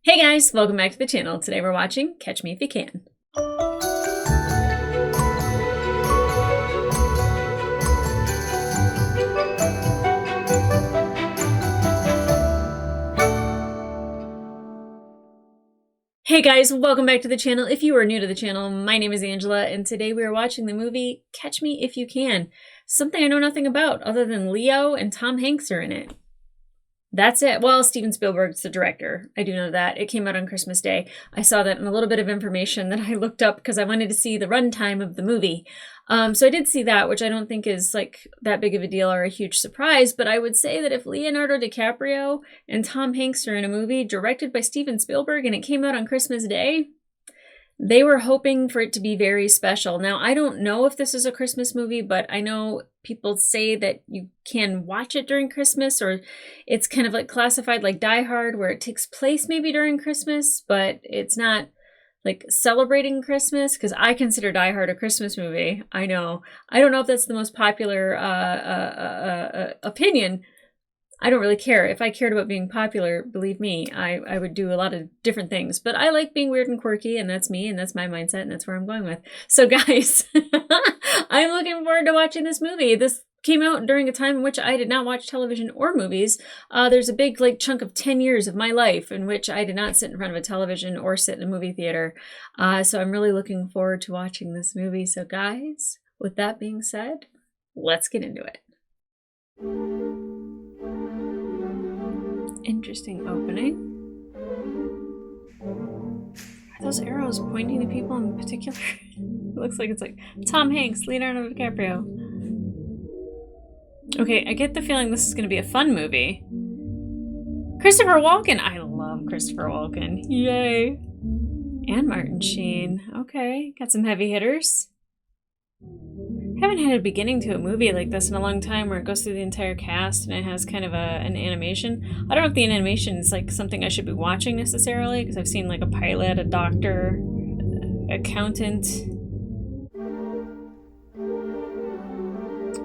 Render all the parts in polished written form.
Hey guys, welcome back to the channel. Today we're watching Catch Me If You Can. Hey guys, welcome back to the channel. If you are new to the channel, my name is Angela, and today we are watching the movie Catch Me If You Can. Something I know nothing about, other than Leo and Tom Hanks are in it. That's it. Well, Steven Spielberg's the director. I do know that. It came out on Christmas Day. I saw that in a little bit of information that I looked up because I wanted to see the runtime of the movie. So I did see that, which I don't think is like that big of a deal or a huge surprise. But I would say that if Leonardo DiCaprio and Tom Hanks are in a movie directed by Steven Spielberg and it came out on Christmas Day, they were hoping for it to be very special. Now, I don't know if this is a Christmas movie, but I know people say that you can watch it during Christmas, or it's kind of like classified like Die Hard, where it takes place maybe during Christmas, but it's not like celebrating Christmas, because I consider Die Hard a Christmas movie. I know. I don't know if that's the most popular opinion. I don't really care. If I cared about being popular, believe me, I would do a lot of different things. But I like being weird and quirky, and that's me, and that's my mindset, and that's where I'm going with. So guys, I'm looking forward to watching this movie. This came out during a time in which I did not watch television or movies. There's a big chunk of 10 years of my life in which I did not sit in front of a television or sit in a movie theater. So I'm really looking forward to watching this movie. So guys, with that being said, let's get into it. Interesting opening. Are those arrows pointing to people in particular? It looks like it's like Tom Hanks, Leonardo DiCaprio. Okay, I get the feeling this is going to be a fun movie. Christopher Walken. I love Christopher Walken. Yay. And Martin Sheen. Okay, got some heavy hitters. Haven't had a beginning to a movie like this in a long time, where it goes through the entire cast and it has kind of an animation. I don't know if the animation is like something I should be watching necessarily, because I've seen like a pilot, a doctor, accountant.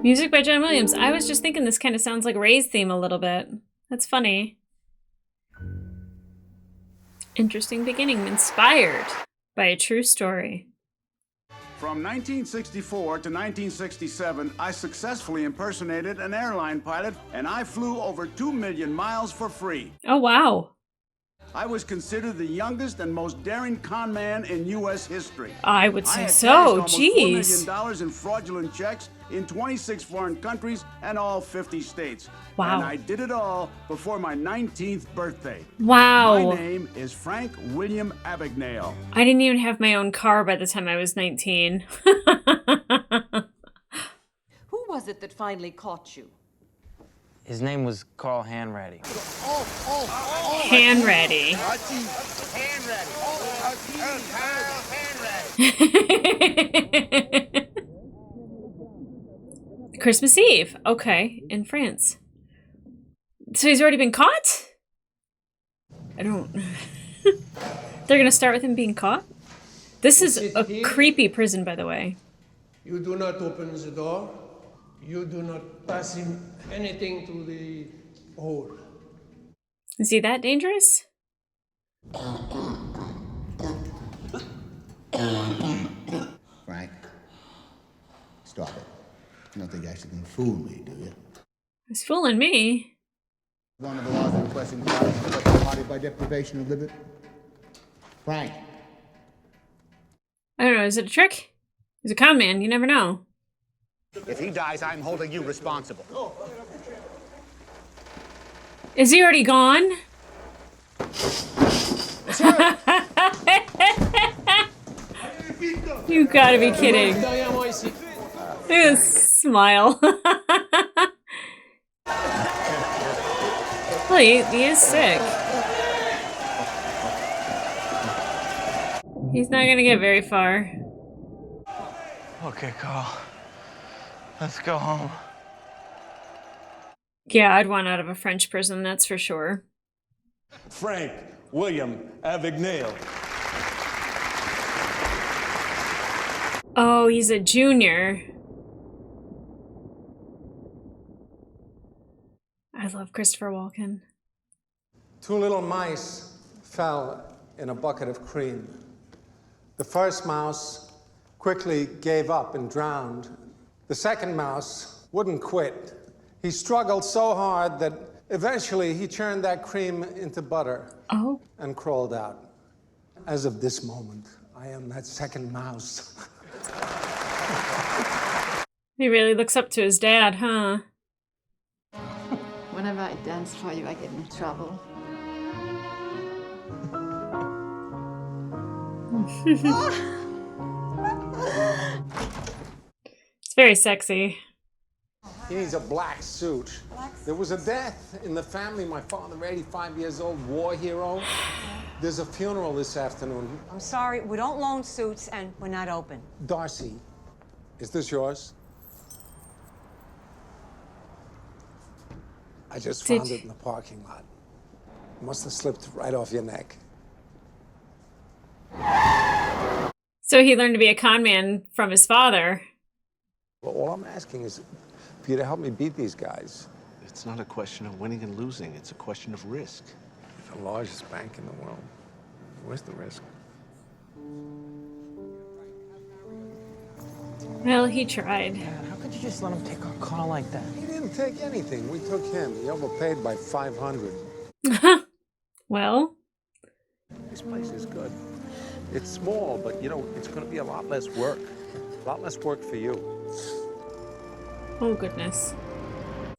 Music by John Williams. I was just thinking this kind of sounds like Ray's theme a little bit. That's funny. Interesting beginning. Inspired by a true story. From 1964 to 1967, I successfully impersonated an airline pilot, and I flew over 2 million miles for free. Oh, wow. I was considered the youngest and most daring con man in U.S. history. I would say so. Almost Jeez. $4 million in fraudulent checks in 26 foreign countries and all 50 states. Wow. And I did it all before my 19th birthday. Wow. My name is Frank William Abagnale. I didn't even have my own car by the time I was 19. Who was it that finally caught you? His name was Carl Hanratty. Hanratty. Christmas Eve. Okay, in France. So he's already been caught? I don't... They're gonna start with him being caught? This is a creepy prison, by the way. You do not open the door. You do not pass him anything to the hole. Is he that dangerous? Frank, stop it. You don't think you're actually gonna fool me, do you? He's fooling me. One of the laws requesting the body by deprivation of liberty. Frank. I don't know, is it a trick? He's a con man, you never know. If he dies, I'm holding you responsible. Is he already gone? You gotta be kidding. Look at this smile. Well, he is sick. He's not gonna get very far. Okay, Carl. Let's go home. Yeah, I'd want out of a French prison, that's for sure. Frank William Abagnale. Oh, he's a junior. I love Christopher Walken. Two little mice fell in a bucket of cream. The first mouse quickly gave up and drowned. The second mouse wouldn't quit. He struggled so hard that eventually he churned that cream into butter and crawled out. As of this moment, I am that second mouse. He really looks up to his dad, huh? Whenever I dance for you, I get in trouble. It's very sexy. He needs a black suit. There was a death in the family. My father, 85 years old, war hero. There's a funeral this afternoon. I'm sorry, we don't loan suits and we're not open. Darcy, is this yours? I just found it in the parking lot. Must have slipped right off your neck. So he learned to be a con man from his father. Well, all I'm asking is for you to help me beat these guys. It's not a question of winning and losing. It's a question of risk. The largest bank in the world. Where's the risk? Well, he tried. Dad, how could you just let him take our car like that? He didn't take anything. We took him. He overpaid by $500. Well, This place is good. It's small, but, you know, it's going to be a lot less work. A lot less work for you. oh goodness.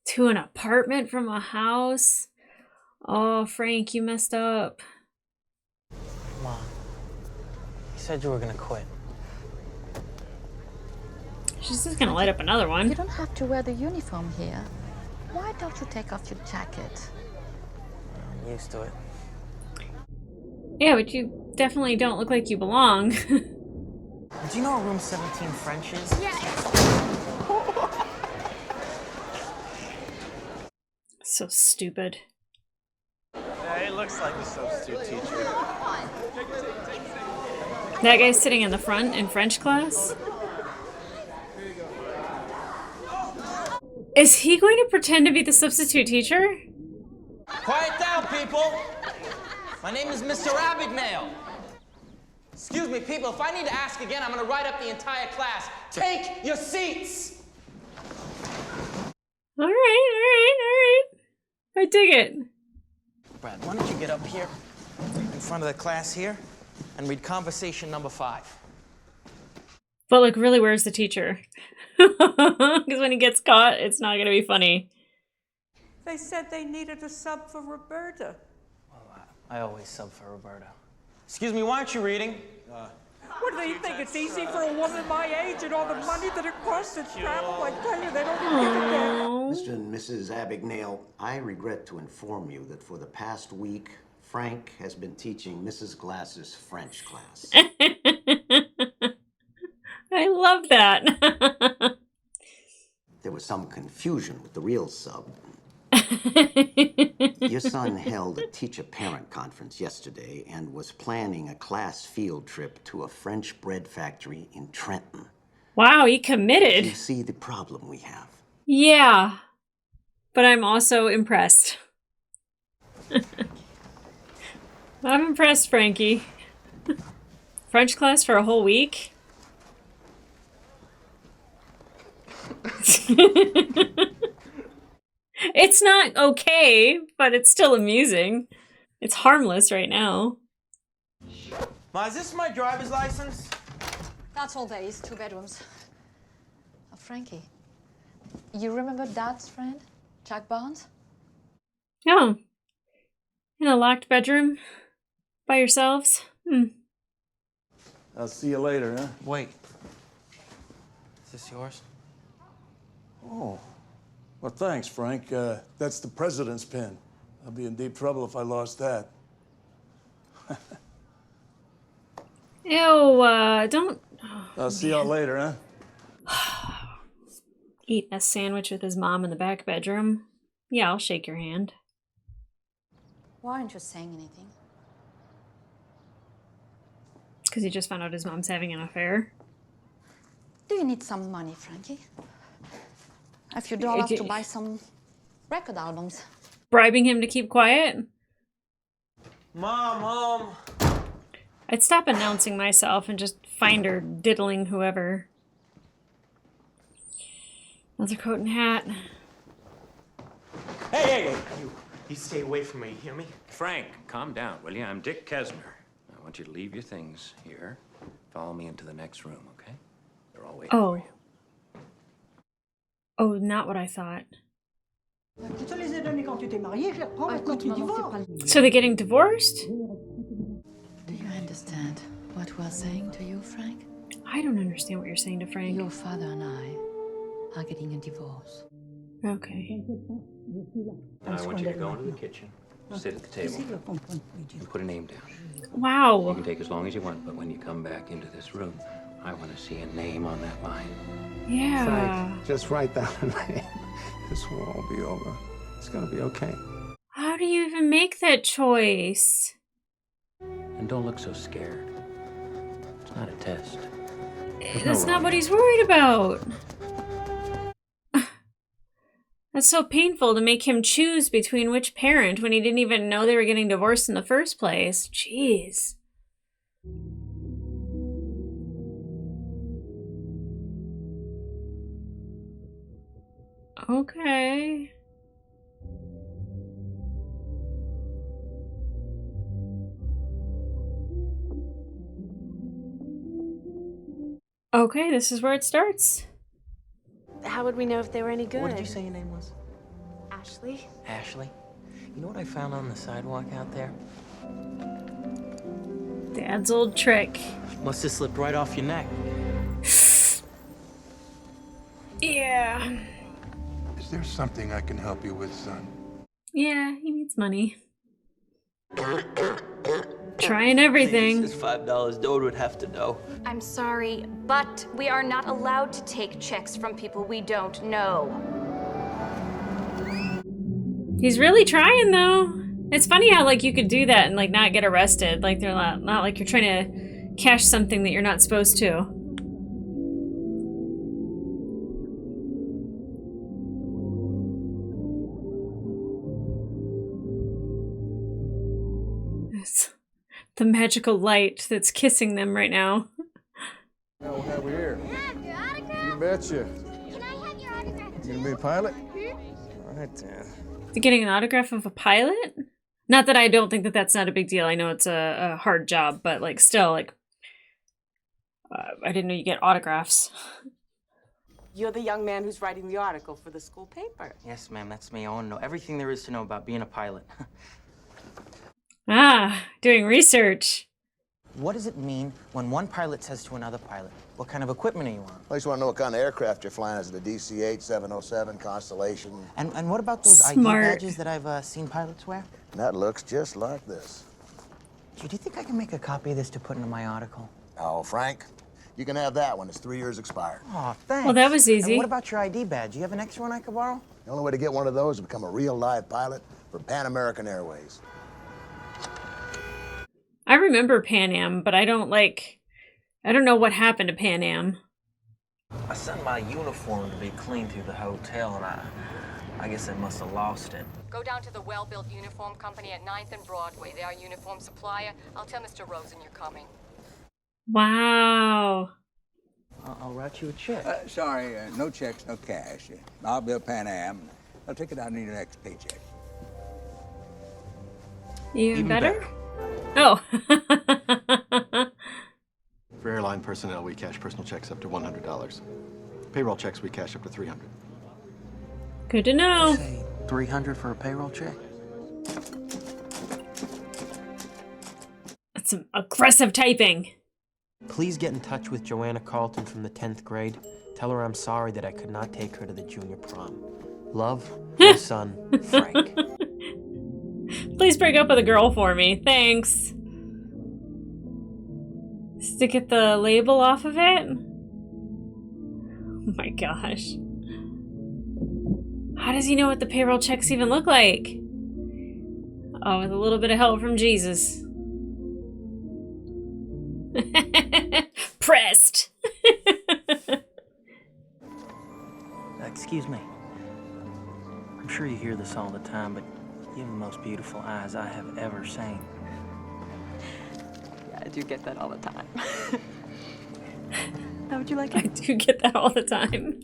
To an apartment from a house? Oh, Frank, you messed up. Mom, you said you were gonna quit. She's just gonna light up another You one. don't have to wear the uniform here. Why don't you take off your jacket? I'm used to it. Yeah, but you definitely don't look like you belong. Do you know where room 17 French is? So stupid. Yeah, it looks like a substitute teacher. That guy's sitting in the front in French class. Is he going to pretend to be the substitute teacher? Quiet down, people! My name is Mr. Abagnale. Excuse me, people, if I need to ask again, I'm gonna write up the entire class. Take your seats! All right. I dig it. Brad, why don't you get up here in front of the class here and read conversation number 5. But like, really, where's the teacher? Because when he gets caught, it's not going to be funny. They said they needed a sub for Roberta. Well, I always sub for Roberta. Excuse me, why aren't you reading? What do you think? It's easy for a woman my age and all the money that it costs to travel. I tell you, they don't give a damn. Mr. and Mrs. Abagnale, I regret to inform you that for the past week, Frank has been teaching Mrs. Glass's French class. I love that. There was some confusion with the real sub. Your son held a teacher-parent conference yesterday and was planning a class field trip to a French bread factory in Trenton. Wow, he committed. You see the problem we have. Yeah, but I'm also impressed. I'm impressed, Frankie. French class for a whole week? It's not okay, but it's still amusing. It's harmless right now. Ma, is this my driver's license? That's all there is, 2 bedrooms. Oh, Frankie, you remember Dad's friend, Jack Barnes? Oh. In a locked bedroom? By yourselves? I'll see you later, huh? Wait. Is this yours? Oh. Well, thanks, Frank. That's the president's pin. I'll be in deep trouble if I lost that. Ew, don't... I'll see y'all later, huh? Eating a sandwich with his mom in the back bedroom. Yeah, I'll shake your hand. Why aren't you saying anything? Because he just found out his mom's having an affair. Do you need some money, Frankie? A few dollars to buy some record albums. Bribing him to keep quiet? Mom. I'd stop announcing myself and just find her diddling whoever. Another coat and hat. Hey! You stay away from me, you hear me? Frank, calm down, will you? I'm Dick Kesner. I want you to leave your things here. Follow me into the next room, okay? They're all waiting for you. Oh, not what I thought. So they're getting divorced? Do you understand what we're saying to you, Frank? I don't understand what you're saying to Frank. Your father and I are getting a divorce. Okay. I want you to go into the kitchen, sit at the table, and put a name down. Wow. You can take as long as you want, but when you come back into this room, I want to see a name on that line. Yeah. Frank, just write down a name. This will all be over. It's gonna be okay. How do you even make that choice? And don't look so scared. It's not a test. That's not what he's worried about. That's so painful to make him choose between which parent when he didn't even know they were getting divorced in the first place. Jeez. Okay. Okay, this is where it starts. How would we know if they were any good? What did you say your name was? Ashley? Ashley? You know what I found on the sidewalk out there? Dad's old trick. Must have slipped right off your neck. Yeah. Is there something I can help you with, son? Yeah, he needs money. Trying everything. It's $5. Dode would have to know. I'm sorry, but we are not allowed to take checks from people we don't know. He's really trying though. It's funny how like you could do that and like not get arrested. Like they're not like you're trying to cash something that you're not supposed to. It's the magical light that's kissing them right now. Now we'll have you here. Have your autograph? You betcha. Can I have your autograph? You gonna be a pilot? Hmm? All right, then. They're getting an autograph of a pilot? Not that I don't think that that's not a big deal. I know it's a hard job, but like still, like I didn't know you get autographs. You're the young man who's writing the article for the school paper. Yes, ma'am, that's me. I want to know everything there is to know about being a pilot. Ah, doing research. What does it mean when one pilot says to another pilot, what kind of equipment are you on? I just want to know what kind of aircraft you're flying. Is it a DC-8, 707, Constellation? And what about those Smart. ID badges that I've seen pilots wear? That looks just like this. Do you think I can make a copy of this to put into my article? Oh, Frank, you can have that one. It's 3 years expired. Oh, thanks. Well, that was easy. And what about your ID badge? You have an extra one I could borrow? The only way to get one of those is to become a real live pilot for Pan American Airways. I remember Pan Am, but I don't know what happened to Pan Am. I sent my uniform to be cleaned through the hotel, and I guess I must have lost it. Go down to the Well-Built Uniform Company at 9th and Broadway. They are uniform supplier. I'll tell Mr. Rosen you're coming. Wow. I'll write you a check. Sorry, no checks, no cash. I'll bill Pan Am. I'll take it out in your next paycheck. Even better? Oh. For airline personnel, we cash personal checks up to $100. Payroll checks, we cash up to $300. Good to know. Say $300 for a payroll check? That's some aggressive typing. Please get in touch with Joanna Carlton from the 10th grade. Tell her I'm sorry that I could not take her to the junior prom. Love, my son, Frank. Please break up with a girl for me. Thanks. To get the label off of it? Oh my gosh. How does he know what the payroll checks even look like? Oh, with a little bit of help from Jesus. Pressed. Excuse me. I'm sure you hear this all the time, but you have the most beautiful eyes I have ever seen. do get that all the time. How would you like I it? do get that all the time.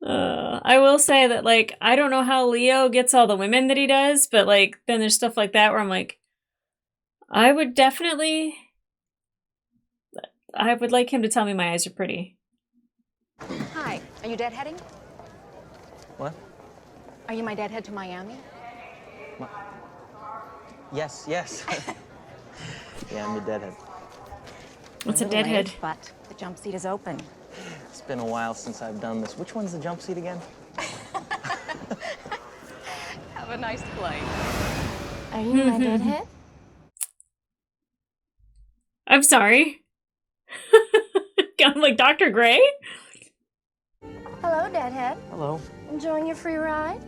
I will say that, like, I don't know how Leo gets all the women that he does, but, like, then there's stuff like that where I'm like, I would like him to tell me my eyes are pretty. Hi, are you deadheading? What? Are you my deadhead to Miami? Yes, yes. Yeah, I'm your deadhead. What's a deadhead? But the jump seat is open. It's been a while since I've done this. Which one's the jump seat again? Have a nice flight. Are you my deadhead? I'm sorry. I'm like Dr. Gray? Hello, deadhead. Hello. Enjoying your free ride?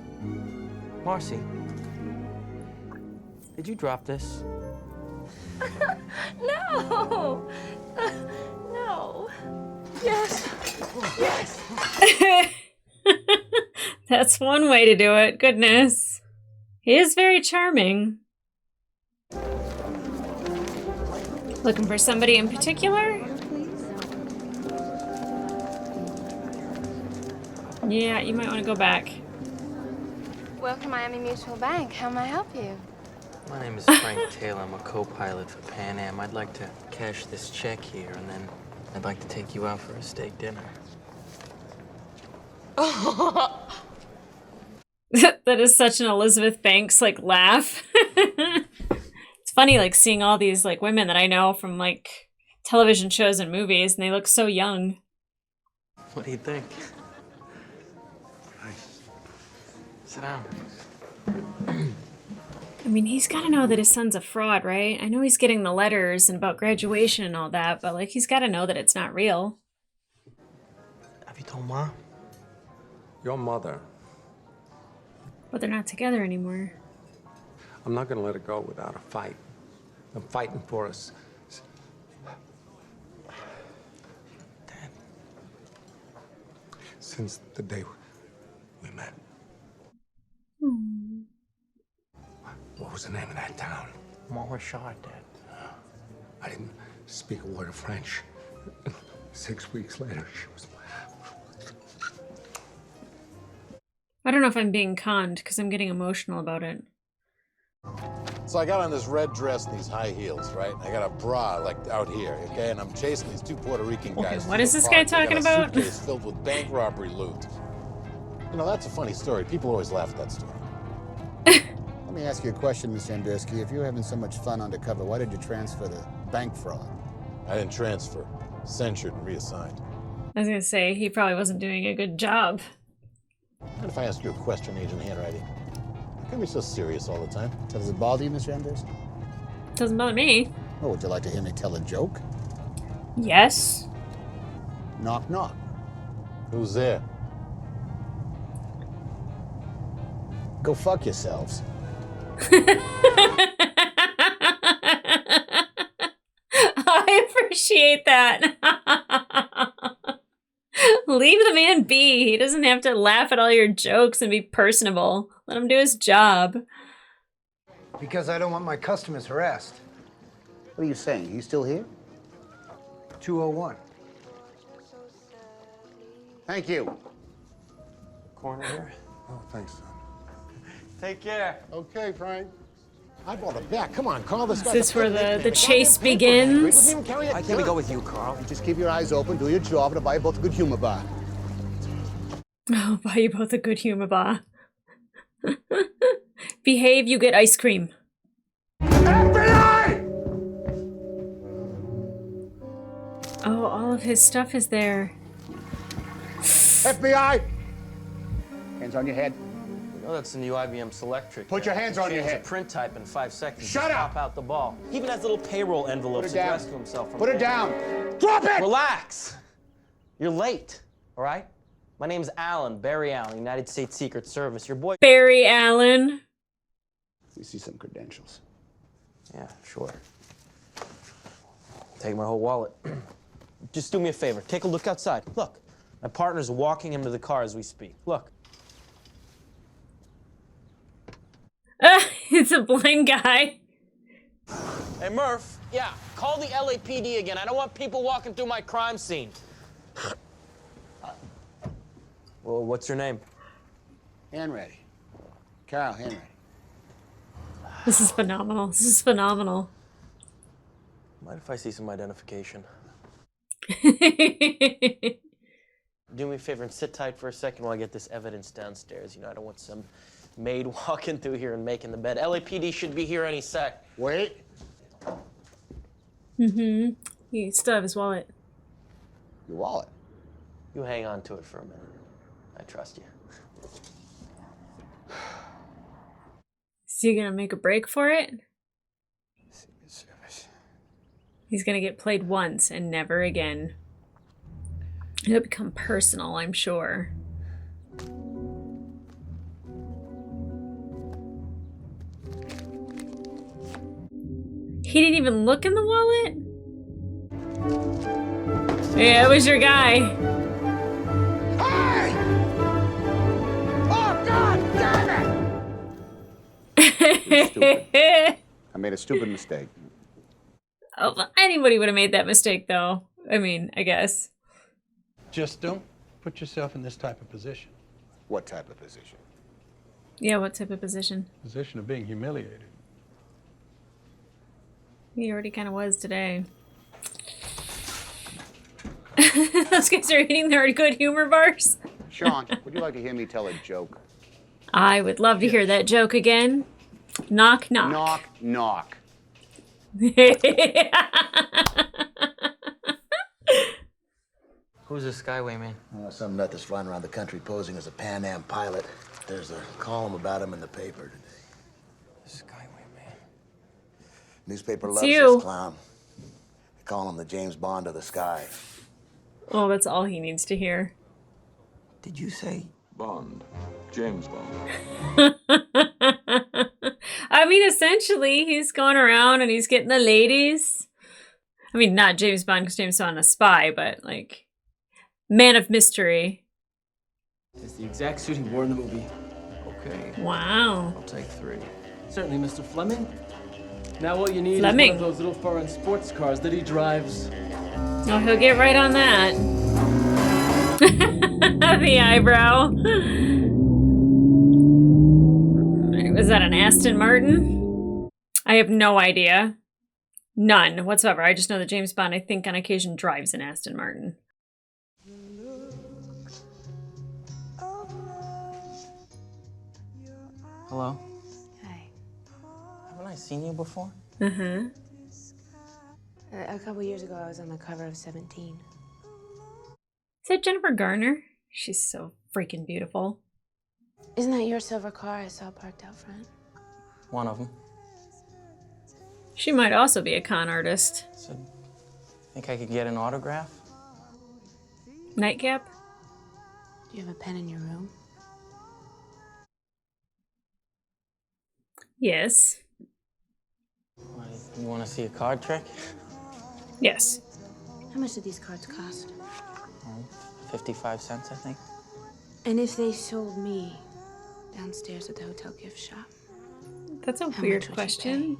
Marcy. Did you drop this? No! No. Yes. Yes. That's one way to do it. Goodness. He is very charming. Looking for somebody in particular? Yeah, you might want to go back. Welcome to Miami Mutual Bank. How may I help you? My name is Frank Taylor. I'm a co-pilot for Pan Am. I'd like to cash this check here, and then I'd like to take you out for a steak dinner. That is such an Elizabeth Banks, like, laugh. It's funny, like, seeing all these, like, women that I know from, like, television shows and movies, and they look so young. What do you think? Sit down. I mean, he's got to know that his son's a fraud, right? I know he's getting the letters and about graduation and all that, but, like, he's got to know that it's not real. Have you told Ma? Your mother. But they're not together anymore. I'm not going to let it go without a fight. I'm fighting for us. Dad. Since the day we met. What was the name of that town? Montmarchard, Dad. I didn't speak a word of French. 6 weeks later, she was... I don't know if I'm being conned because I'm getting emotional about it. So I got on this red dress and these high heels, right? I got a bra like out here, okay? And I'm chasing these two Puerto Rican guys. What is this guy talking about? They got a suitcase filled with bank robbery loot. You know, that's a funny story. People always laugh at that story. Let me ask you a question, Miss Xandersky. If you're having so much fun undercover, why did you transfer the bank fraud? I didn't transfer. Censured and reassigned. I was going to say, he probably wasn't doing a good job. What if I ask you a question, Agent Handwriting? How come you're so serious all the time? Does it bother you, Miss Xandersky? Doesn't bother me. Oh, would you like to hear me tell a joke? Yes. Knock, knock. Who's there? Go fuck yourselves. I appreciate that. Leave the man be. He doesn't have to laugh at all your jokes and be personable. Let him do his job. Because I don't want my customers harassed. What are you saying? He's still here? 201. Thank you. Corner here. Oh, thanks, son. Take care. Okay, Frank. I bought it back. Come on, call this Is guy. this where the chase begins? Why can't we go with you, Carl? You just keep your eyes open, do your job, and I'll buy you both a good humor bar. I'll buy you both a good humor bar. Behave, you get ice cream. FBI! Oh, all of his stuff is there. FBI! Hands on your head. Oh, that's the new IBM Selectric. Put your hands on your Change head. the print type in 5 seconds. Shut Just up! Pop out the ball. He even has little payroll envelopes Put it down. addressed to himself. From Put it down. Drop it! Relax. You're late, all right? My name's Alan, Barry Allen, United States Secret Service. Your boy... Barry Allen. We see some credentials. Yeah, sure. Take my whole wallet. Just do me a favor. Take a look outside. Look. My partner's walking him to the car as we speak. Look. It's a blind guy. Hey, Murph. Yeah, call the LAPD again. I don't want people walking through my crime scene. Well, what's your name? Henry. Carl Henry. This is phenomenal. This is phenomenal. Mind if I see some identification? Do me a favor and sit tight for a second while I get this evidence downstairs. You know, I don't want some maid walking through here and making the bed. LAPD should be here any sec. Wait. Mm-hmm. He still have his wallet. Your wallet? You hang on to it for a minute. I trust you. Is he gonna make a break for it? He's gonna get played once and never again. It'll become personal, I'm sure. He didn't even look in the wallet? Yeah, it was your guy. Hey! Oh, God damn it! I made a stupid mistake. Oh, anybody would have made that mistake, though. I mean, I guess. Just don't put yourself in this type of position. What type of position? Yeah, what type of position? Position of being humiliated. He already kind of was today. Those guys are eating their good humor bars. Sean, would you like to hear me tell a joke? I would love to hear that joke again. Knock, knock. Knock, knock. Who's this Skyway man? Some nut that's flying around the country posing as a Pan Am pilot. There's a column about him in the paper today. Skyway man. Newspaper It's loves you. this clown. They call him the James Bond of the sky. Oh, that's all he needs to hear. Did you say Bond. James Bond. I mean, essentially, he's going around and he's getting the ladies. I mean, not James Bond, because James Bond is a spy, but, like, man of mystery. It's the exact suit he wore in the movie. Okay. Wow. I'll take 3. Certainly, Mr. Fleming. Now what you need Fleming. is one of those little foreign sports cars that he drives. Oh, he'll get right on that. The eyebrow. Was that an Aston Martin? I have no idea. None whatsoever. I just know that James Bond, I think, on occasion drives an Aston Martin. Hello? Hi. Haven't I seen you before? Uh-huh. A couple years ago, I was on the cover of 17. Is that Jennifer Garner? She's so freaking beautiful. Isn't that your silver car I saw parked out front? One of them. She might also be a con artist. So, think I could get an autograph? Nightcap? Do you have a pen in your room? Yes. Why, you want to see a card trick? Yes. How much did these cards cost? 55 cents, I think. And if they sold me downstairs at the hotel gift shop? That's a How weird much would you question.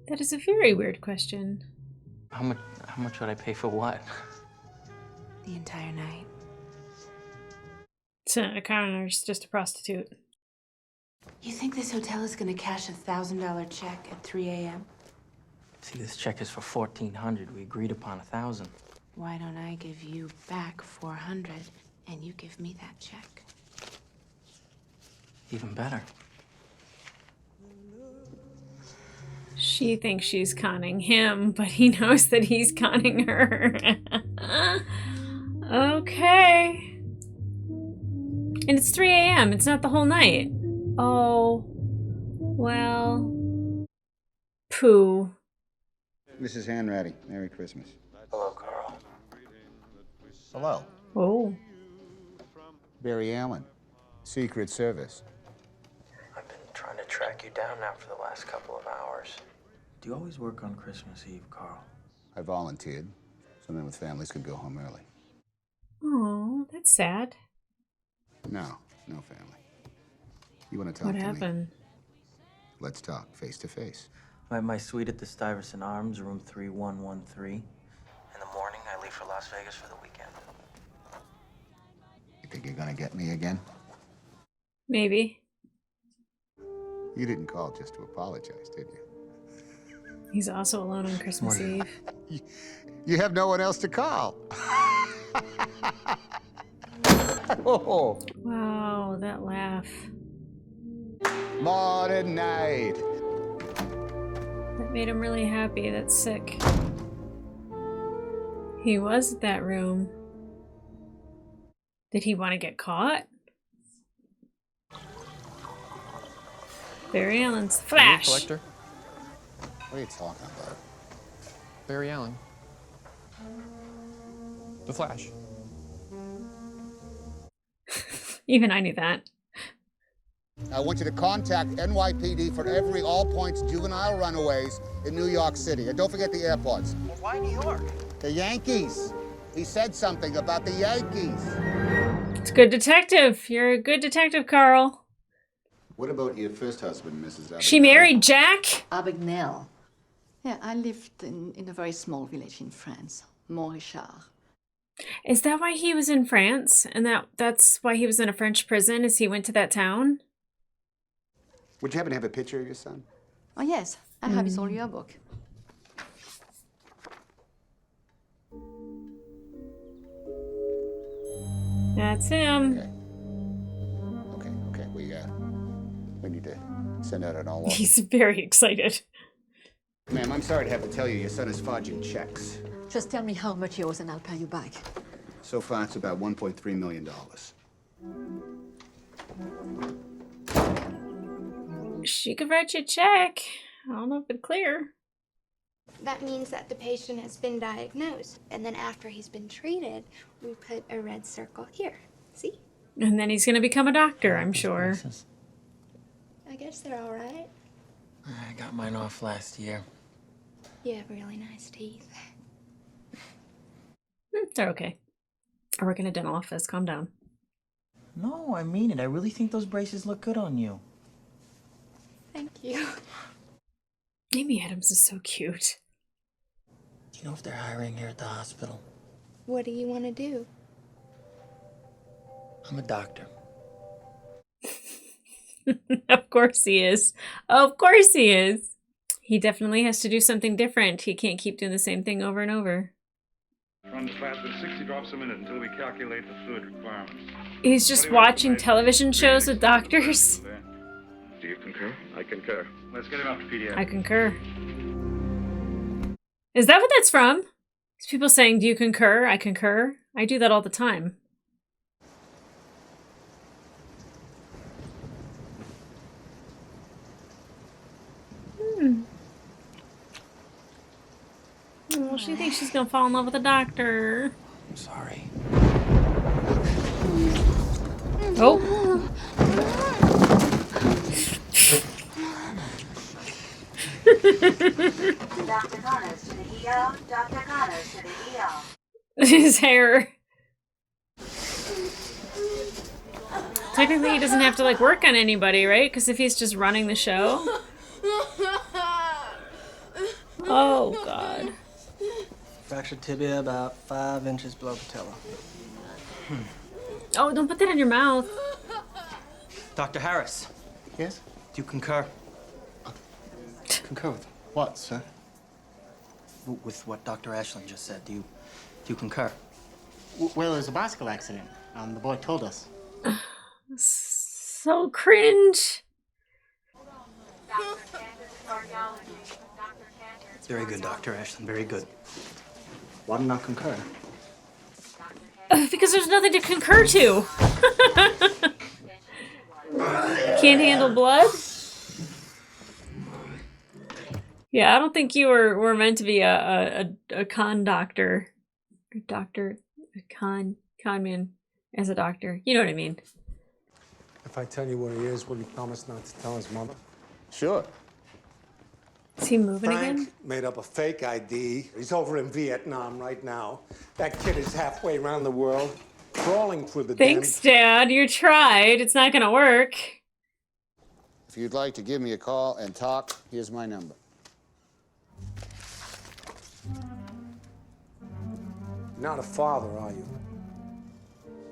That is a very weird question. How much would I pay for what? The entire night. It's not a con artist, just a prostitute. You think this hotel is gonna cash a $1,000 check at 3 a.m.? See, this check is for $1,400. We agreed upon 1,000. Why don't I give you back 400 and you give me that check? Even better. She thinks she's conning him, but he knows that he's conning her. Okay. And it's 3 a.m. It's not the whole night. Oh. Well. Pooh. Mrs. Hanratty, Merry Christmas. Hello, Carl. Hello. Oh. Barry Allen, Secret Service. I've been trying to track you down now for the last couple of hours. Do you always work on Christmas Eve, Carl? I volunteered. So men with families could go home early. Oh, that's sad. No family. You want to talk What to me? happened? Let's talk face to face. My suite at the Stuyvesant Arms, room 3113. In the morning, I leave for Las Vegas for the weekend. You think you're gonna get me again? Maybe. You didn't call just to apologize, did you? He's also alone on Christmas Eve. You have no one else to call. Oh. Wow, that laugh. Morning night. That made him really happy. That's sick. He was at that room. Did he want to get caught? Barry Allen's Flash. Collector? What are you talking about? Barry Allen. The Flash. Even I knew that. I want you to contact NYPD for every all points juvenile runaways in New York City. And don't forget the airports. Well, why New York? The Yankees. He said something about the Yankees. It's a good detective. You're a good detective, Carl. What about your first husband, Mrs. Abagnale? She married Jack? Abagnale. Yeah, I lived in a very small village in France, Montrichard. Is that why he was in France? And that's why he was in a French prison, is he went to that town? Would you happen to have a picture of your son? Oh, yes, I have his old yearbook. That's him. Okay. We need to send out an all. He's very excited. Ma'am, I'm sorry to have to tell you, your son is forging checks. Just tell me how much he owes and I'll pay you back. So far, it's about $1.3 million. She could write you a check. I don't know if it's clear. That means that the patient has been diagnosed. And then after he's been treated, we put a red circle here. See? And then he's going to become a doctor, I'm sure. I guess they're all right. I got mine off last year. You have really nice teeth. They're okay. I work in a dental office. Calm down. No, I mean it. I really think those braces look good on you. Thank you. Amy Adams is so cute. Do you know if they're hiring here at the hospital? What do you want to do? I'm a doctor. Of course he is. Of course he is. He definitely has to do something different. He can't keep doing the same thing over and over. Runs fast with 60 drops a minute until we calculate the fluid requirements. He's just watching television shows with doctors. Do you concur? I concur. Let's get him up to pediatrics. I concur. Is that what that's from? Is people saying, do you concur? I concur. I do that all the time. Oh, she thinks she's gonna fall in love with a doctor. I'm sorry. Oh. Dr. Connors to the ER. Dr. Connors to the ER. His hair. Technically, he doesn't have to like work on anybody, right? Because if he's just running the show. Oh God. Fractured tibia about 5 inches below patella. Oh, don't put that in your mouth. Dr. Harris. Yes? Do you concur? Concur with what, sir? With what Dr. Ashland just said. Do you concur? Well, it was a bicycle accident. The boy told us. So cringe. Very good, Dr. Ashland. Very good. Why not concur? Because there's nothing to concur to. Can't handle blood? Yeah, I don't think you were meant to be a con doctor. A con man as a doctor. You know what I mean. If I tell you where he is, will you promise not to tell his mother? Sure. Is he moving Frank again? made up a fake ID. He's over in Vietnam right now. That kid is halfway around the world, crawling through the Thanks, Dad. You tried. It's not gonna work. If you'd like to give me a call and talk, here's my number. Not a father, are you?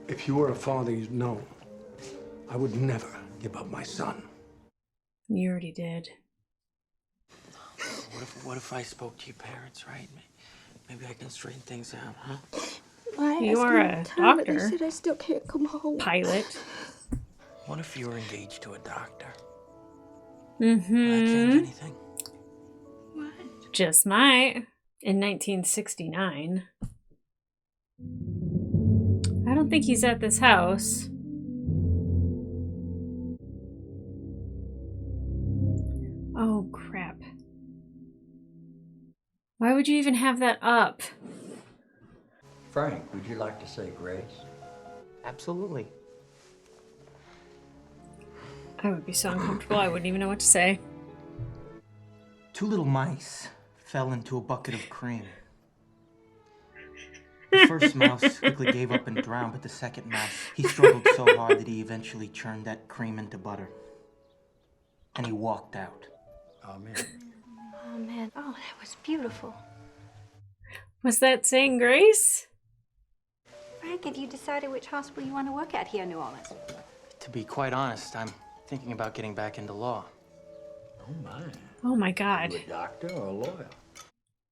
If you were a father, you'd know. I would never give up my son. You already did. What if I spoke to your parents, right? Maybe I can straighten things out, huh? You are a doctor. They said I still can't come home. Pilot. What if you were engaged to a doctor? Mm-hmm. Will that change anything? Just might. In 1969. I don't think he's at this house. Oh, crap. Why would you even have that up? Frank, would you like to say grace? Absolutely. I would be so uncomfortable, I wouldn't even know what to say. 2 little mice fell into a bucket of cream. The first mouse quickly gave up and drowned, but the second mouse, he struggled so hard that he eventually churned that cream into butter. And he walked out. Amen. Oh, man. Oh, that was beautiful. Was that saying grace? Frank, have you decided which hospital you want to work at here in New Orleans? To be quite honest, I'm thinking about getting back into law. Oh, my. Oh my God. You a doctor or a lawyer?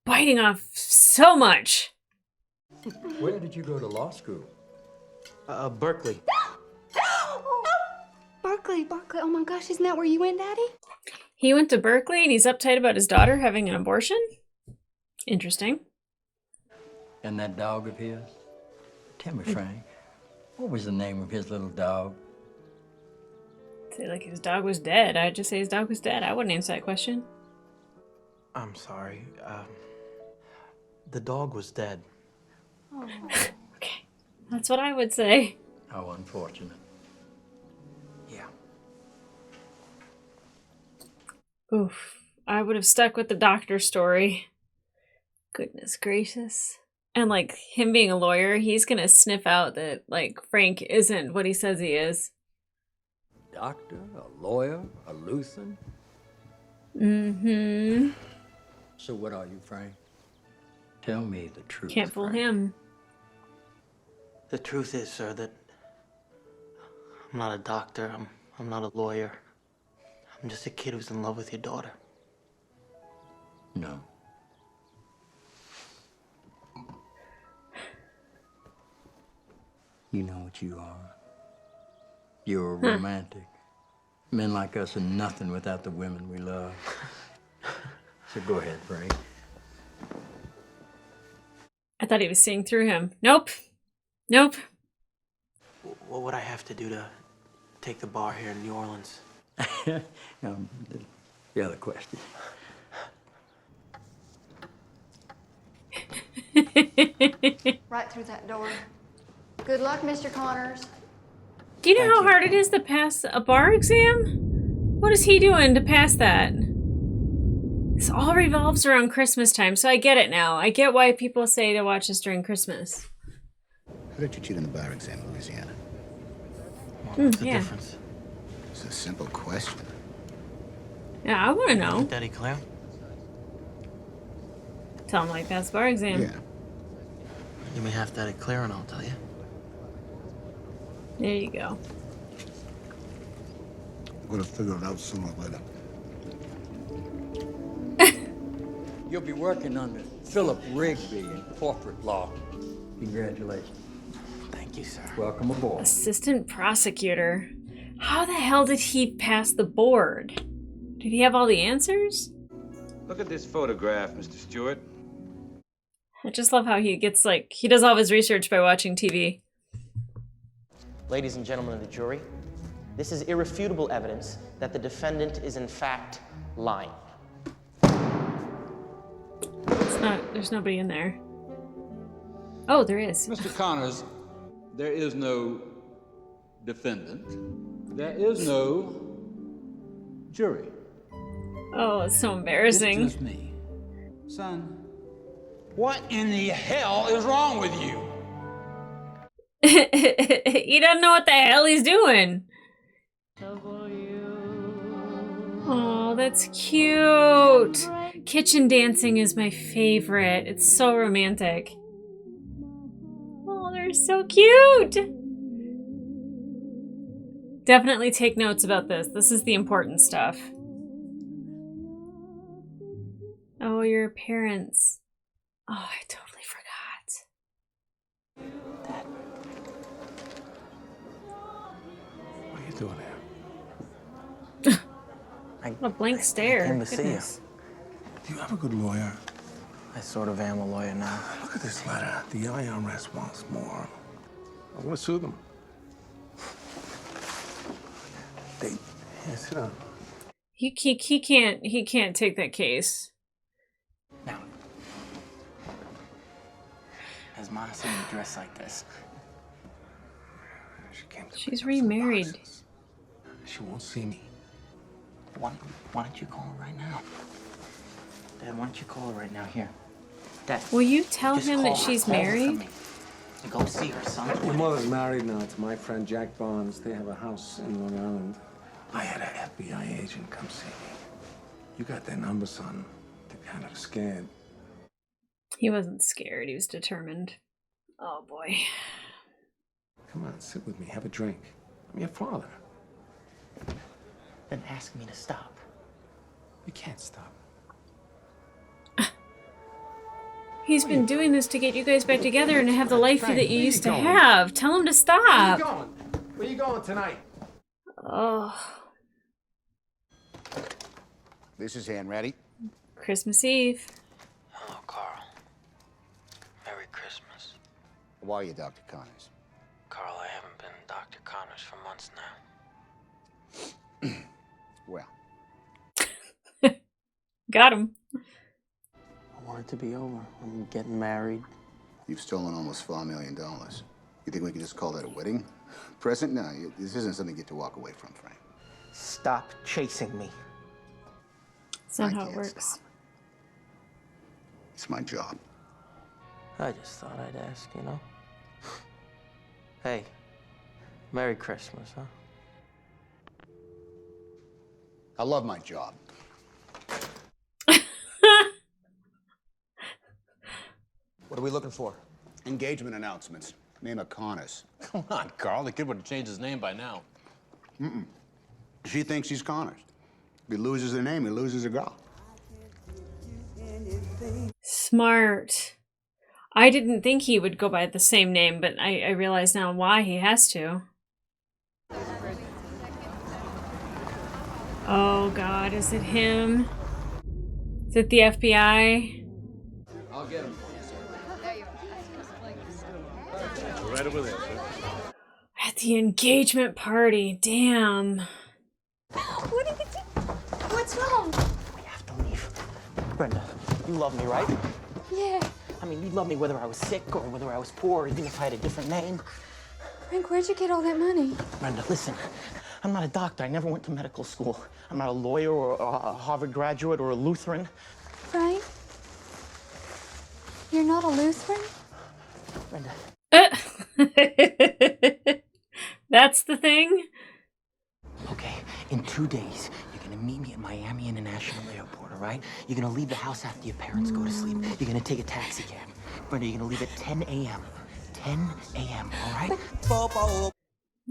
Biting off so much. Where did you go to law school? Berkeley. Berkeley. Oh my gosh, isn't that where you went, Daddy? He went to Berkeley and he's uptight about his daughter having an abortion? Interesting. And that dog of his? Tell me, Frank, what was the name of his little dog? Say like his dog was dead. I'd just say his dog was dead. I wouldn't answer that question. I'm sorry. The dog was dead. Oh. Okay. That's what I would say. How unfortunate. Yeah. Oof. I would have stuck with the doctor story. Goodness gracious. And like him being a lawyer, he's gonna sniff out that like Frank isn't what he says he is. Doctor, a lawyer, a Lutheran? Mm-hmm. So what are you, Frank? Tell me the truth. Can't fool Frank. him. The truth is, sir, that I'm not a doctor. I'm not a lawyer. I'm just a kid who's in love with your daughter. No. You know what you are? You're a romantic. Men like us are nothing without the women we love. So go ahead, Frank. I thought he was seeing through him. Nope. Nope. What would I have to do to take the bar here in New Orleans? The other question. Right through that door. Good luck, Mr. Connors. Do you know how hard it is to pass a bar exam? What is he doing to pass that? This all revolves around Christmas time, so I get it now. I get why people say to watch this during Christmas. How did you cheat on the bar exam in Louisiana? What's the yeah. difference? It's a simple question. Yeah, I want to know. Daddy Claire? Tell him like pass the bar exam. Yeah. Give me half Daddy Claire and I'll tell you. There you go. I'm gonna figure it out sooner or later. You'll be working under Philip Rigby in corporate law. Congratulations. Thank you, sir. Welcome aboard. Assistant prosecutor. How the hell did he pass the board? Did he have all the answers? Look at this photograph, Mr. Stewart. I just love how he gets like, he does all of his research by watching TV. Ladies and gentlemen of the jury, this is irrefutable evidence that the defendant is in fact lying. It's not, there's nobody in there. Oh, there is. Mr. Connors, there is no defendant. There is no jury. Oh, it's so embarrassing. It's just me. Son, what in the hell is wrong with you? He doesn't know what the hell he's doing. that's cute. Kitchen dancing is my favorite. It's so romantic. Oh, they're so cute. Definitely take notes about this. This is the important stuff. Oh, your parents. Oh, I totally forgot. What are you doing here? A blank stare. I came to see you. Goodness. Do you have a good lawyer? I sort of am a lawyer now. Look at this letter. The IRS wants more. I want to sue them. Here, sit down. He can't take that case. Now, has Mom seen you dress like this? She's remarried. She won't see me. Why don't you call her right now? Dad, why don't you call her right now? Here. Dad. Will you tell just him that call her. she's Call her for married? me. To go see her son. Your mother's married now to my friend Jack Barnes. They have a house in Long Island. I had an FBI agent come see me. You got their number, son. They're kind of scared. He wasn't scared. He was determined. Oh, boy. Come on, sit with me. Have a drink. I'm your father. Then ask me to stop. You can't stop. He's been doing this to get you guys back together and to have the life Frank, that you where used to going? have. Tell him to stop. Where you going? Where you going tonight? Oh, This is hand ready. Christmas Eve. Hello, Carl. Merry Christmas. How are you, Dr. Connors? Carl, I haven't been Dr. Connors for months now. Well, Got him. I want it to be over. I'm getting married. you've stolen almost $4 million. You think we can just call that a wedding present? No, this isn't something you get to walk away from, Frank. Stop chasing me. That's not I how it can't works. stop. It's my job. I just thought I'd ask, you know? Hey, Merry Christmas, huh? I love my job. What are we looking for? Engagement announcements. Name of Connors. Come on, Carl. The kid would have changed his name by now. Mm-mm. She thinks he's Connors. If he loses the name, he loses a girl. Smart. I didn't think he would go by the same name, but I realize now why he has to. Oh God, is it him? Is it the FBI? I'll get him for you, sir. Right over there, sir. At the engagement party, damn. What did you do? What's wrong? We have to leave. Brenda, you love me, right? Yeah. I mean, you love me whether I was sick or whether I was poor, or even if I had a different name. Frank, where'd you get all that money? Brenda, listen. I'm not a doctor. I never went to medical school. I'm not a lawyer or a Harvard graduate or a Lutheran. Frank? You're not a Lutheran? Brenda. That's the thing? Okay, in 2 days, you're gonna meet me at Miami International Airport, all right? You're gonna leave the house after your parents go to sleep. You're gonna take a taxi cab. Brenda, you're gonna leave at 10 a.m. 10 a.m., all right?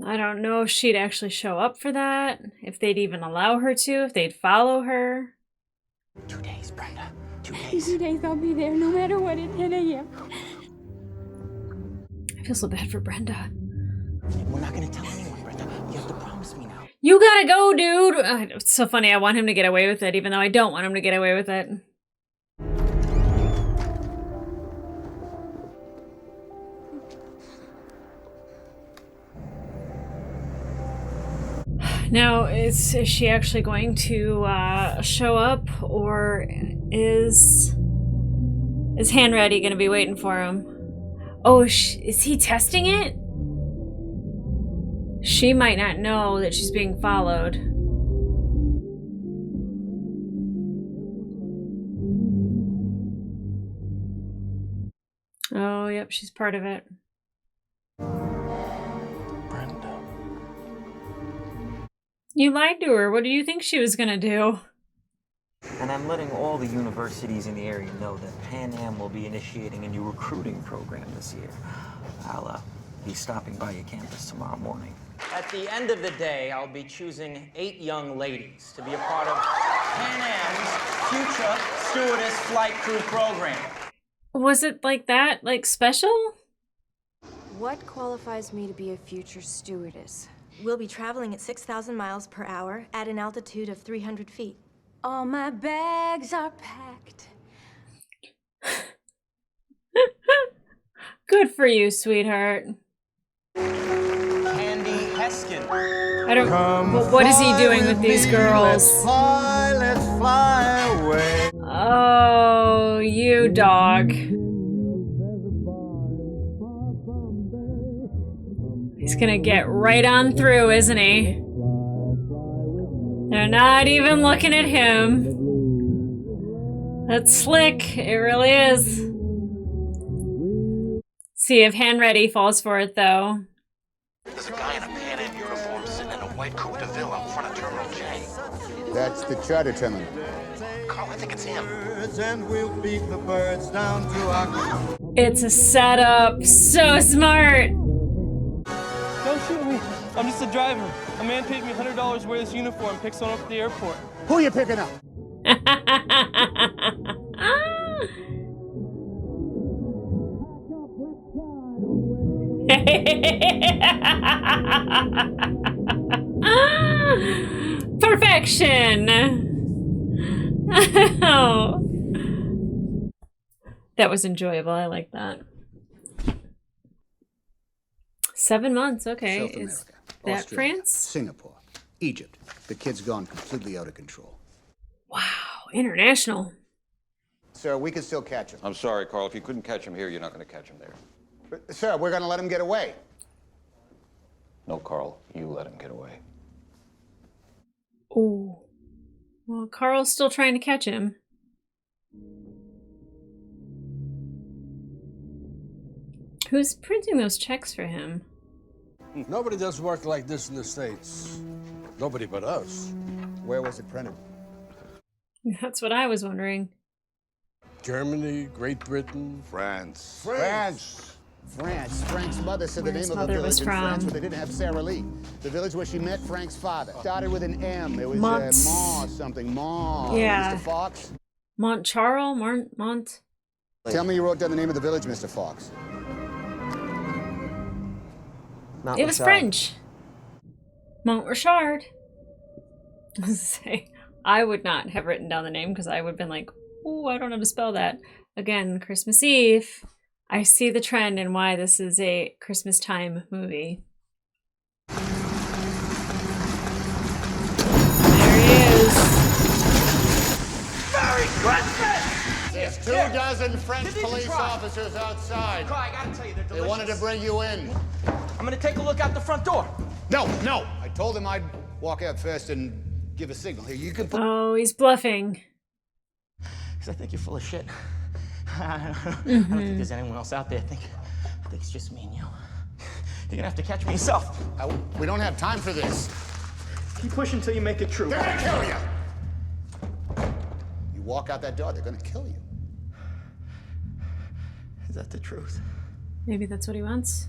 I don't know if she'd actually show up for that, if they'd even allow her to, if they'd follow her. 2 days, Brenda. 2 days. 2 days I'll be there, no matter what, at 10 a.m. I feel so bad for Brenda. We're not gonna tell anyone, Brenda. You have to promise me now. You gotta go, dude! It's so funny, I want him to get away with it, even though I don't want him to get away with it. Now, is she actually going to show up, or is Hanratty going to be waiting for him? Oh, is he testing it? She might not know that she's being followed. Oh, yep, she's part of it. You lied to her. What do you think she was gonna do? And I'm letting all the universities in the area know that Pan Am will be initiating a new recruiting program this year. I'll be stopping by your campus tomorrow morning. At the end of the day, I'll be choosing 8 young ladies to be a part of Pan Am's future stewardess flight crew program. Was it like that? Like special? What qualifies me to be a future stewardess? We'll be traveling at 6,000 miles per hour at an altitude of 300 feet. All my bags are packed. Good for you, sweetheart. Candy Heskin. I don't. Well, what is he doing with these girls? Let's fly away. Oh, you dog. He's gonna get right on through, isn't he? They're not even looking at him. That's slick. It really is. See if Hanratty falls for it, though. There's a guy in a Pan Am uniform sitting in a white Coupe de Ville in front of Terminal J. That's the charter terminal. Carl, I think it's him. And we'll beat the birds down to our... It's a setup. So smart. Don't shoot me. I'm just a driver. A man paid me $100 to wear this uniform, pick someone up at the airport. Who are you picking up? Perfection. Oh. That was enjoyable. I like that. 7 months. Okay. South Is America, that Australia, France? Singapore, Egypt. The kid's gone completely out of control. Wow. International. Sir, we can still catch him. I'm sorry, Carl. If you couldn't catch him here, you're not going to catch him there. But, sir, we're going to let him get away. No, Carl. You let him get away. Ooh. Well, Carl's still trying to catch him. Who's printing those checks for him? Nobody does work like this in the States. Nobody but us. Where was it printed? That's what I was wondering. Germany, Great Britain, France. France. Frank's mother said the name of a village in France where they didn't have Sarah Lee. The village where she met Frank's father. Started with an M. It was Ma something. Ma. Yeah. Mr. Fox? Montcharl? Mont? Tell me you wrote down the name of the village, Mr. Fox. It was French. Montrechard. Say, I would not have written down the name because I would have been like, oh, I don't know how to spell that. Again, Christmas Eve. I see the trend and why this is a Christmas time movie. There he is. Merry Christmas! There's 24 French police officers outside. Carl, I gotta tell you, they're delicious. They wanted to bring you in. I'm gonna take a look out the front door. No. I told him I'd walk out first and give a signal. Here, you can put... Oh, he's bluffing. Because I think you're full of shit. I don't think there's anyone else out there. I think it's just me and you. You're gonna have to catch me yourself. We don't have time for this. Keep pushing until you make it true. They're gonna kill you! You walk out that door, they're gonna kill you. Is that the truth? Maybe that's what he wants.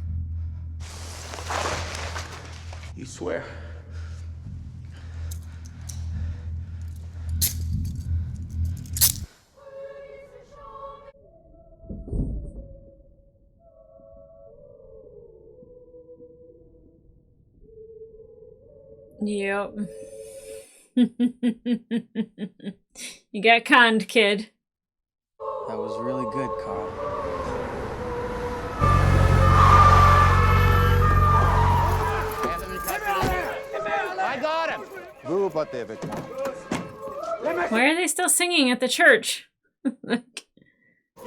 You swear? Yep. You got conned, kid. That was really good, Carl. I got him! Why are they still singing at the church? Where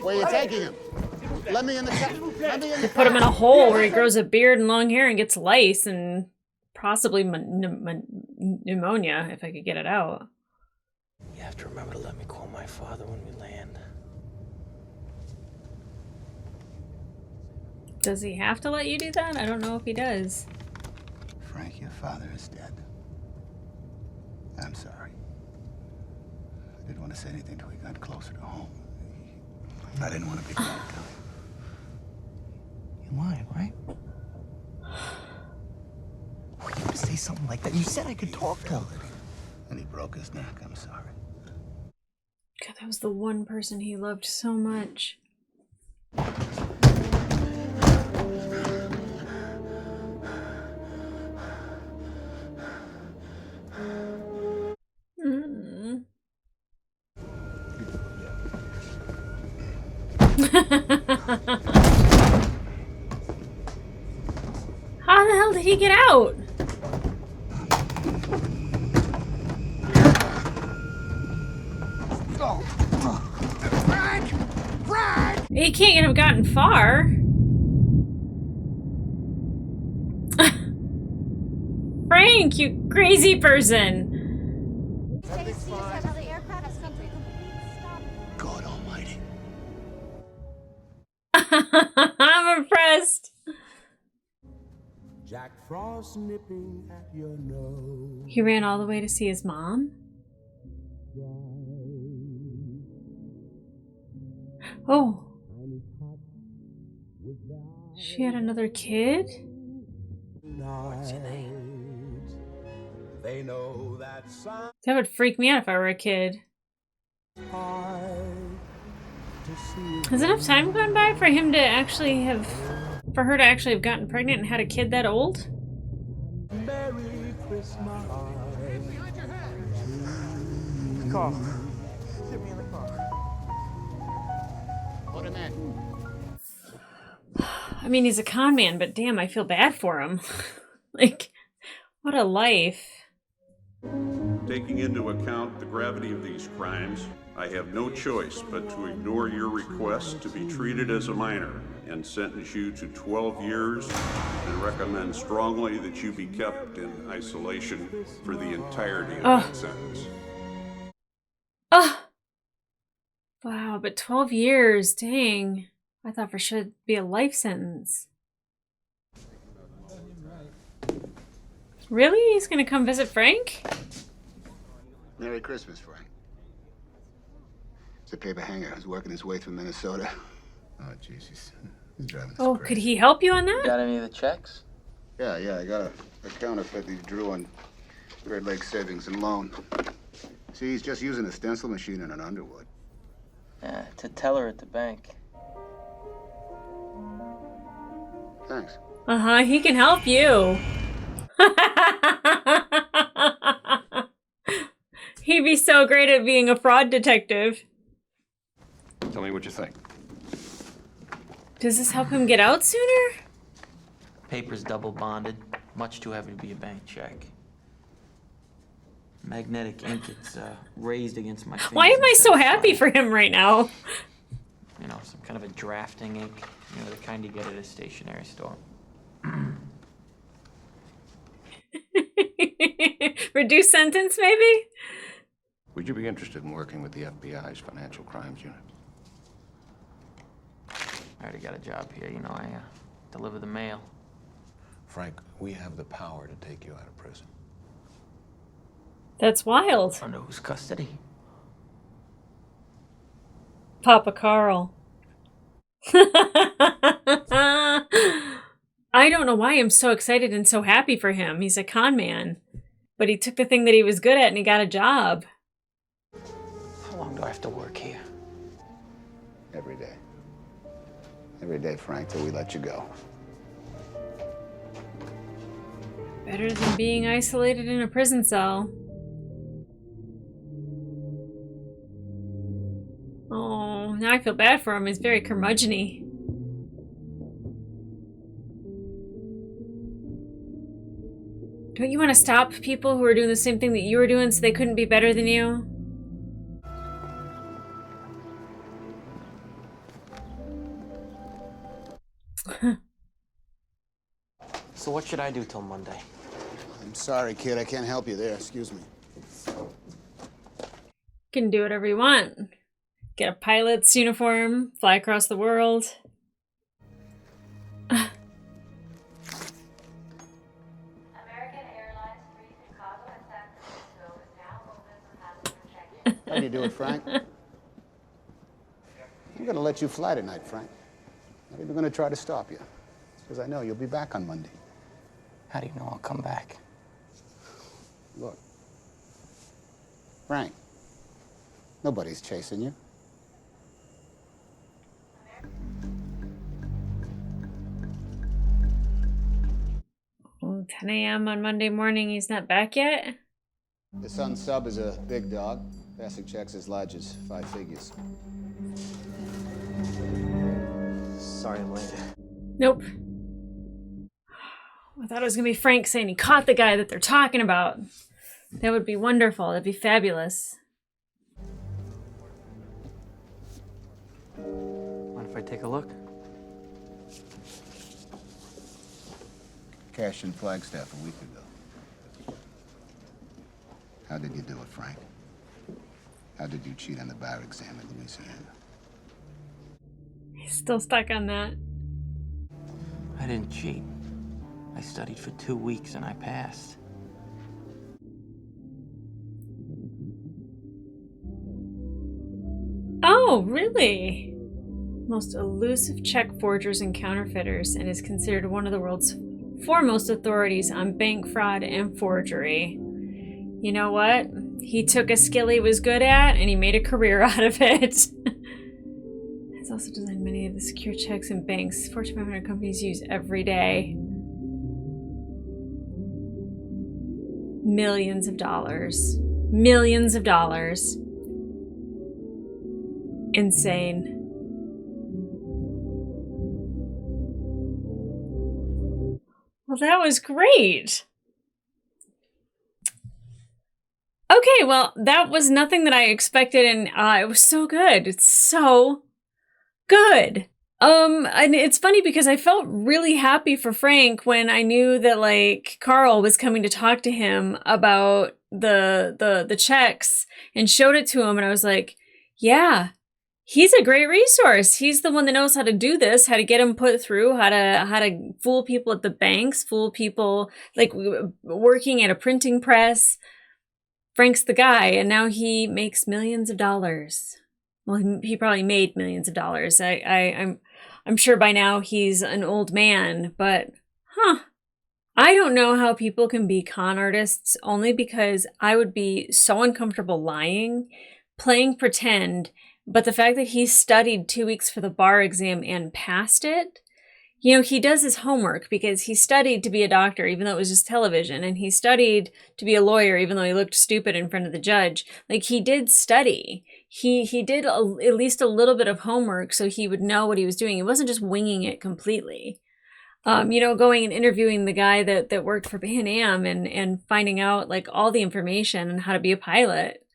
are you taking him? Let me in the car. Put him in a hole where he grows a beard and long hair and gets lice and possibly pneumonia, if I could get it out. You have to remember to let me call my father when we land. Does he have to let you do that? I don't know if he does. Frank, your father is dead. I'm sorry. I Didn't want to say anything till we got closer to home. I didn't want to be bad, Kelly. You lied, right? Why you would say something like that? You said I could talk to him. And he broke his neck. I'm sorry. God, that was the one person he loved so much. Mm. How the hell did he get out? Frank! He can't have gotten far. Frank, you crazy person. God almighty. I'm impressed. Jack Frost nipping at your nose. He ran all the way to see his mom? Oh. She had another kid? What's your name? They know that sign That would freak me out if I were a kid. Has enough time gone by for him to actually have... for her to actually have gotten pregnant and had a kid that old? Merry Christmas. Car. Get me in the car. Put him in. I mean, he's a con man, but damn, I feel bad for him. Like, what a life. Taking into account the gravity of these crimes, I have no choice but to ignore your request to be treated as a minor and sentence you to 12 years and recommend strongly that you be kept in isolation for the entirety of that sentence. Oh! Wow, but 12 years, dang. I thought for sure it'd be a life sentence. Really? He's gonna come visit Frank? Merry Christmas, Frank. It's a paper hanger who's working his way through Minnesota. Oh, jeez, he's driving us Oh, crazy. could he help you on that? Got any of the checks? Yeah, I got a counterfeit that he drew on Great Lakes Savings and Loan. See, he's just using a stencil machine and an Underwood. Yeah, to teller at the bank. Thanks. Uh-huh, he can help you. He'd be so great at being a fraud detective. Tell me what you think. Does this help him get out sooner? Paper's double bonded. Much too heavy to be a bank check. Magnetic ink, it's raised against my fingers. Why am I instead so of happy flying. for him right now? You know, some kind of a drafting ink. You know, the kind you get at a stationery store. Reduced sentence, maybe? Would you be interested in working with the FBI's Financial Crimes Unit? I already got a job here. You know, I deliver the mail. Frank, we have the power to take you out of prison. That's wild. Under whose custody? Papa Carl. I don't know why I'm so excited and so happy for him. He's a con man. But he took the thing that he was good at and he got a job. How long do I have to work here? Every day. Every day, Frank, till we let you go. Better than being isolated in a prison cell. Oh, now I feel bad for him. He's very curmudgeon-y. Don't you want to stop people who are doing the same thing that you were doing so they couldn't be better than you? So what should I do till Monday? I'm sorry, kid. I can't help you there. Excuse me. You can do whatever you want. Get a pilot's uniform, fly across the world. How do you do it, Frank. I'm going to let you fly tonight, Frank. Not even going to try to stop you. Because I know you'll be back on Monday. How do you know I'll come back? Look. Frank, nobody's chasing you. Oh, 10 a.m. on Monday morning. He's not back yet? His son Sub is a big dog. Passing checks as large as 5 figures. Sorry I'm late. Nope. I thought it was going to be Frank saying he caught the guy that they're talking about. That would be wonderful. That'd be fabulous. Mind if I take a look? Cashed in Flagstaff a week ago. How did you do it, Frank? How did you cheat on the bar exam in Louisiana? He's still stuck on that. I didn't cheat. I studied for 2 weeks and I passed. Oh, really? Most elusive check forgers and counterfeiters, and is considered one of the world's foremost authorities on bank fraud and forgery. You know what? He took a skill he was good at and he made a career out of it. He's also designed many of the secure checks and banks Fortune 500 companies use every day. Millions of dollars. Millions of dollars. Insane. Well, that was great. Okay, well, that was nothing that I expected, and it was so good. It's so good. And it's funny because I felt really happy for Frank when I knew that, like, Carl was coming to talk to him about the checks and showed it to him, and I was like, yeah, he's a great resource. He's the one that knows how to do this, how to get them put through, how to fool people at the banks, fool people like working at a printing press. Frank's the guy, and now he makes millions of dollars. Well, he probably made millions of dollars. I'm sure by now he's an old man, but I don't know how people can be con artists, only because I would be so uncomfortable lying, playing pretend. But the fact that he studied 2 weeks for the bar exam and passed it, you know, he does his homework because he studied to be a doctor, even though it was just television, and he studied to be a lawyer, even though he looked stupid in front of the judge. Like, he did study. He did at least a little bit of homework so he would know what he was doing. He wasn't just winging it completely. You know, going and interviewing the guy that worked for Pan Am and finding out, like, all the information on how to be a pilot.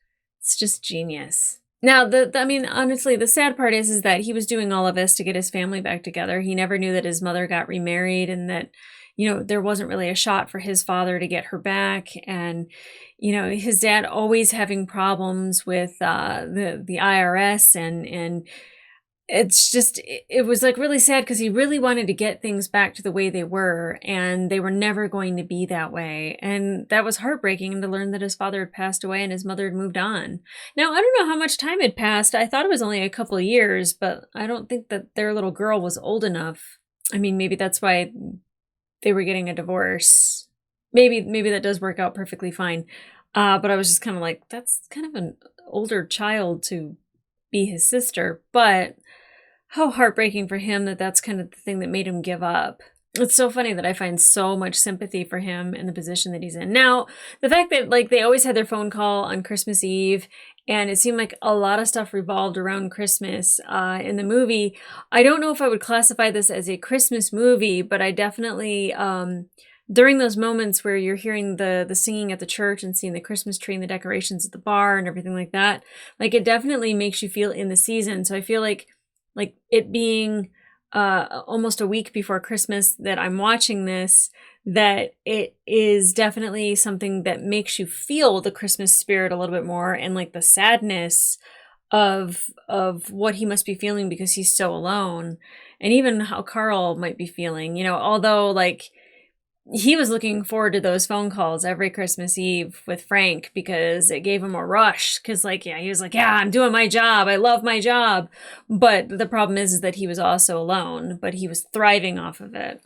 It's just genius. Now, I mean, honestly, the sad part is that he was doing all of this to get his family back together. He never knew that his mother got remarried and that, you know, there wasn't really a shot for his father to get her back. And, you know, his dad always having problems with the IRS and it's just, it was like really sad because he really wanted to get things back to the way they were, and they were never going to be that way. And that was heartbreaking to learn that his father had passed away and his mother had moved on. Now, I don't know how much time had passed. I thought it was only a couple of years, but I don't think that their little girl was old enough. I mean, maybe that's why they were getting a divorce. Maybe that does work out perfectly fine. But I was just kind of like, that's kind of an older child to be his sister, but how heartbreaking for him that that's kind of the thing that made him give up. It's so funny that I find so much sympathy for him in the position that he's in. Now, the fact that, like, they always had their phone call on Christmas Eve, and it seemed like a lot of stuff revolved around Christmas in the movie. I don't know if I would classify this as a Christmas movie, but I definitely, during those moments where you're hearing the singing at the church and seeing the Christmas tree and the decorations at the bar and everything like that, like, it definitely makes you feel in the season. So I feel like it being almost a week before Christmas that I'm watching this, that it is definitely something that makes you feel the Christmas spirit a little bit more, and like the sadness of what he must be feeling because he's so alone, and even how Carl might be feeling, you know, although, like, he was looking forward to those phone calls every Christmas Eve with Frank because it gave him a rush. Because, like, yeah, he was like, yeah, I'm doing my job. I love my job. But the problem is that he was also alone, but he was thriving off of it.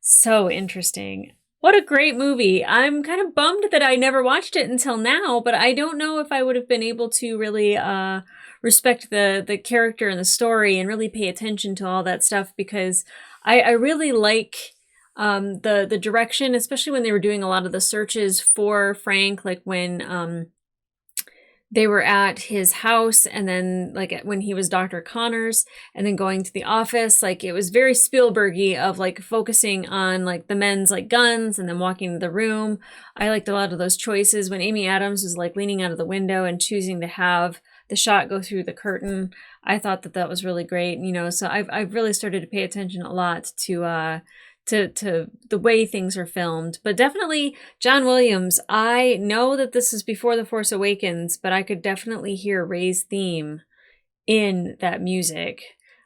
So interesting. What a great movie. I'm kind of bummed that I never watched it until now, but I don't know if I would have been able to really respect the character and the story and really pay attention to all that stuff, because I really like the direction, especially when they were doing a lot of the searches for Frank, like when they were at his house, and then like when he was Dr. Connors, and then going to the office. Like, it was very Spielbergy of like focusing on like the men's like guns and then walking to the room. I liked a lot of those choices when Amy Adams was like leaning out of the window and choosing to have the shot go through the curtain. I thought that that was really great, you know. So I've really started to pay attention a lot to the way things are filmed. But definitely John Williams. I know that this is before The Force Awakens, but I could definitely hear Rey's theme in that music.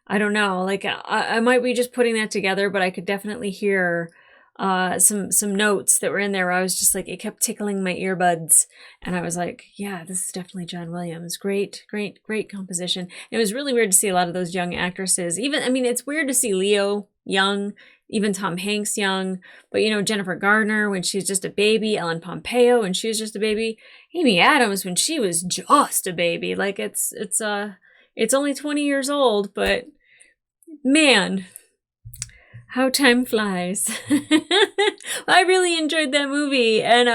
I don't know, like I might be just putting that together, but I could definitely hear some notes that were in there where I was just like, it kept tickling my earbuds, and I was like, yeah, this is definitely John Williams. Great composition. It was really weird to see a lot of those young actresses. Even, I mean, it's weird to see Leo young, even Tom Hanks young, but you know, Jennifer Gardner when she was just a baby, Ellen Pompeo when she was just a baby, Amy Adams when she was just a baby. Like, it's only 20 years old, but man, how time flies. I really enjoyed that movie, and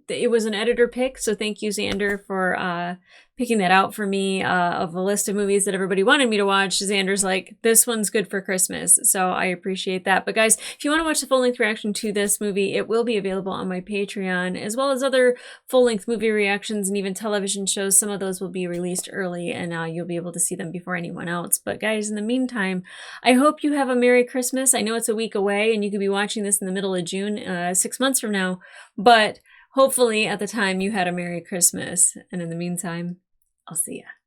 it was an editor pick, so thank you, Xander, for picking that out for me of a list of movies that everybody wanted me to watch. Xander's like, this one's good for Christmas, so I appreciate that. But guys, if you want to watch the full-length reaction to this movie, it will be available on my Patreon, as well as other full-length movie reactions and even television shows. Some of those will be released early, and you'll be able to see them before anyone else. But guys, in the meantime, I hope you have a Merry Christmas. I know it's a week away, and you could be watching this in the middle of June, 6 months from now, but hopefully at the time you had a Merry Christmas. And in the meantime, I'll see ya.